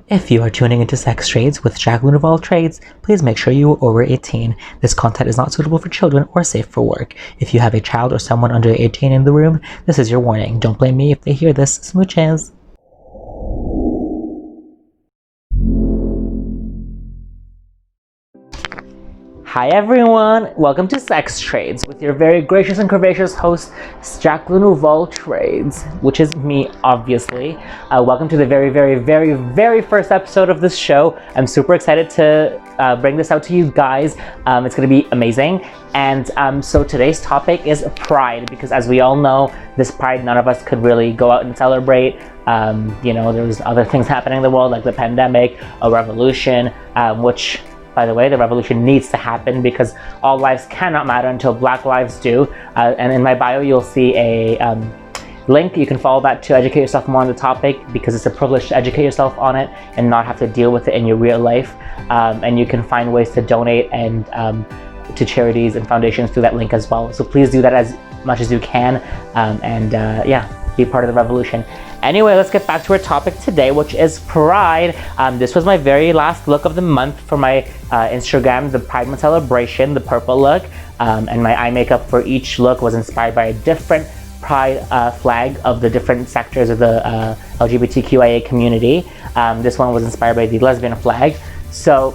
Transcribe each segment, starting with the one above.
If you are tuning into Sex Traydes with Jackelynne Ouvall Traydes, please make sure you are over 18. This content is not suitable for children or safe for work. If you have a child or someone under 18 in the room, this is your warning. Don't blame me if they hear this. Smooches. Hi everyone, welcome to Sex Traydes with your very gracious and curvaceous host, Jackelynne Ouvall Traydes, which is me, obviously. Welcome to the very first episode of this show. I'm super excited to bring this out to you guys. It's going to be amazing. And so today's topic is Pride, because as we all know, this Pride, none of us could really go out and celebrate. There's other things happening in the world, like the pandemic, a revolution, which... By the way, the revolution needs to happen because all lives cannot matter until Black lives do. And in my bio, you'll see a link. You can follow that to educate yourself more on the topic, because it's a privilege to educate yourself on it and not have to deal with it in your real life. And you can find ways to donate and to charities and foundations through that link as well. So please do that as much as you can, be part of the revolution. Anyway, let's get back to our topic today, which is Pride. This was my very last look of the month for my Instagram, the Pride Month celebration, the purple look. And my eye makeup for each look was inspired by a different Pride flag of the different sectors of the LGBTQIA community. This one was inspired by the lesbian flag. So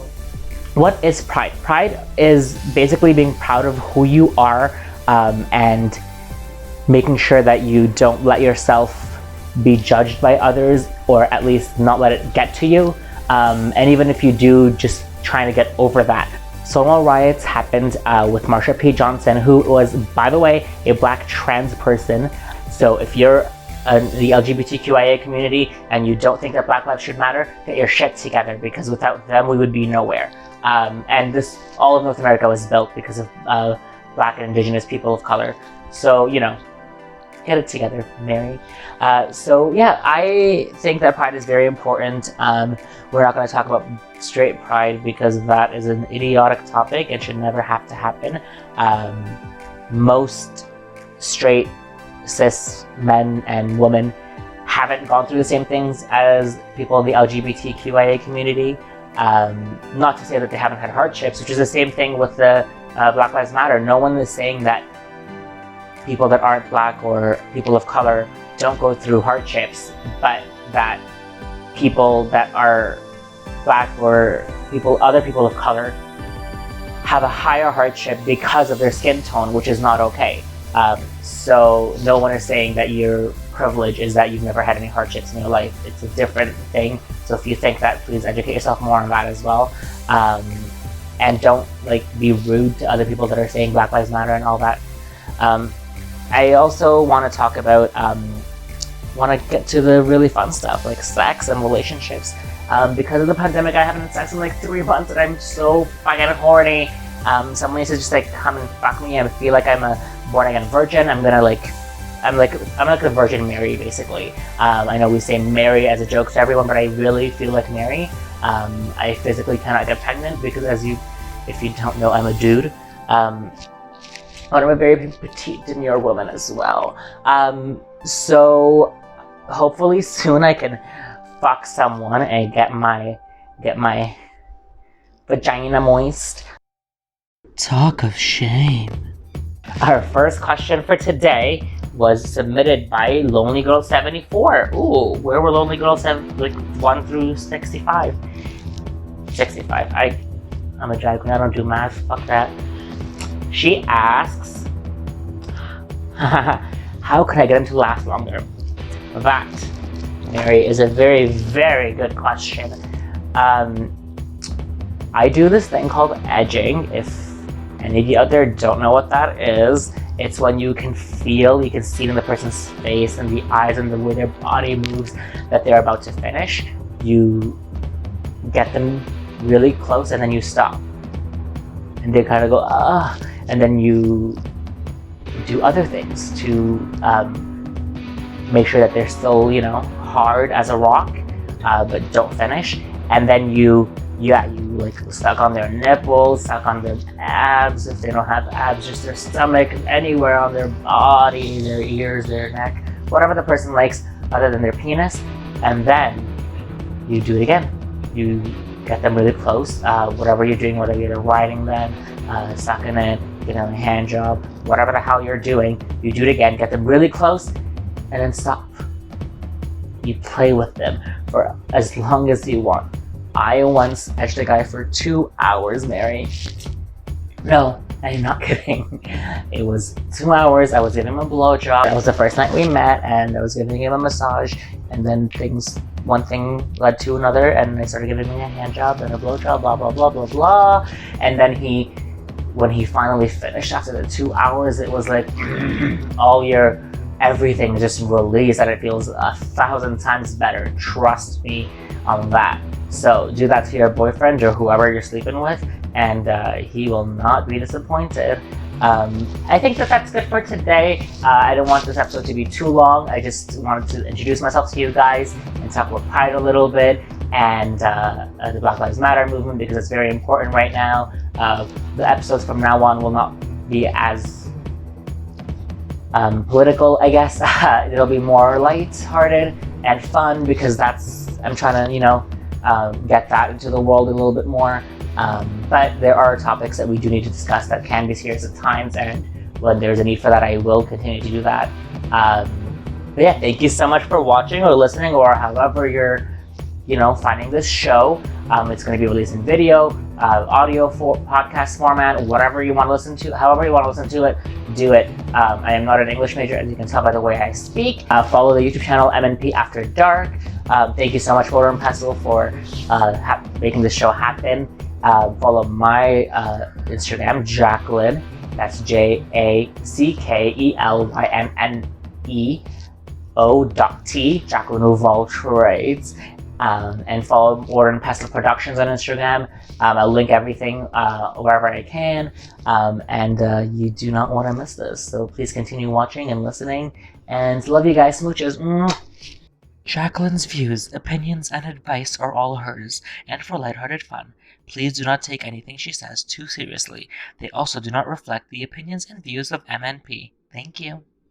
what is Pride? Pride is basically being proud of who you are and making sure that you don't let yourself be judged by others, or at least not let it get to you. And even if you do, just trying to get over that. Stonewall riots happened with Marsha P. Johnson, who was, by the way, a Black trans person. So if you're the LGBTQIA community and you don't think that Black lives should matter, get your shit together, because without them, we would be nowhere. And all of North America was built because of Black and Indigenous people of color. So, get it together, Mary. I think that Pride is very important. We're not going to talk about straight Pride because that is an idiotic topic and should never have to happen. Most straight, cis men and women haven't gone through the same things as people in the LGBTQIA community. Not to say that they haven't had hardships, which is the same thing with the Black Lives Matter. No one is saying that people that aren't Black or people of color don't go through hardships, but that people that are Black or other people of color have a higher hardship because of their skin tone, which is not okay. So no one is saying that your privilege is that you've never had any hardships in your life. It's a different thing. So if you think that, please educate yourself more on that as well. And don't be rude to other people that are saying Black Lives Matter and all that. I also want to talk about, want to get to the really fun stuff, like sex and relationships. Because of the pandemic, I haven't had sex in 3 months and I'm so fucking horny. Someone needs to just come and fuck me. I feel like I'm a born again virgin. I'm like a Virgin Mary, basically. I know we say Mary as a joke to everyone, but I really feel like Mary. I physically cannot get pregnant because if you don't know, I'm a dude. But I'm a very petite, demure woman as well. So hopefully soon I can fuck someone and get my vagina moist. Talk of shame. Our first question for today was submitted by Lonely Girl 74. Ooh, where were Lonely Girls 1 through 65? 65. I'm a drag queen. I don't do math. Fuck that. She asks, how can I get him to last longer? That, Mary, is a very good question. I do this thing called edging. If any of you out there don't know what that is, it's when you can see it in the person's face and the eyes and the way their body moves that they're about to finish. You get them really close and then you stop. And they kind of go, ah. And then you do other things to make sure that they're still, hard as a rock, but don't finish. And then you suck on their nipples, suck on their abs. If they don't have abs, just their stomach, anywhere on their body, their ears, their neck, whatever the person likes other than their penis. And then you do it again. you get them really close. Whatever you're doing, whether you're riding them, sucking it, getting a hand job, whatever the hell you're doing, you do it again, get them really close, and then stop. You play with them for as long as you want. I once edged a guy for 2 hours, Mary. No, I'm not kidding. It was 2 hours. I was giving him a blowjob. That was the first night we met, and I was giving him a massage, and then one thing led to another, and I started giving him a hand job and a blowjob, blah, blah, blah, blah, blah. And then when he finally finished after the 2 hours, it was like all your everything just released, and it feels 1,000 times better. Trust me on that. So do that to your boyfriend or whoever you're sleeping with, and he will not be disappointed. I think that's good for today. I don't want this episode to be too long. I just wanted to introduce myself to you guys and talk about Pride a little bit, and the Black Lives Matter movement, because it's very important right now. The episodes from now on will not be as political, I guess. It'll be more light-hearted and fun, because I'm trying to, get that into the world a little bit more. But there are topics that we do need to discuss that can be serious at times, and when there's a need for that, I will continue to do that. But yeah, thank you so much for watching or listening, or however you're, finding this show. It's going to be released in video, audio, podcast format, whatever you want to listen to, however you want to listen to it, do it. I am not an English major, as you can tell by the way I speak. Follow the YouTube channel M&P After Dark. Thank you so much, Motor and Pestle, for making this show happen. Follow my Instagram, Jackelynne. That's Jackelynne Jackelynne Ouvall Traydes. And follow Motor and Pestle Productions on Instagram. I'll link everything wherever I can. And you do not want to miss this. So please continue watching and listening. And love you guys. Smooches. Jackelynne's views, opinions, and advice are all hers, and for lighthearted fun. Please do not take anything she says too seriously. They also do not reflect the opinions and views of MNP. Thank you.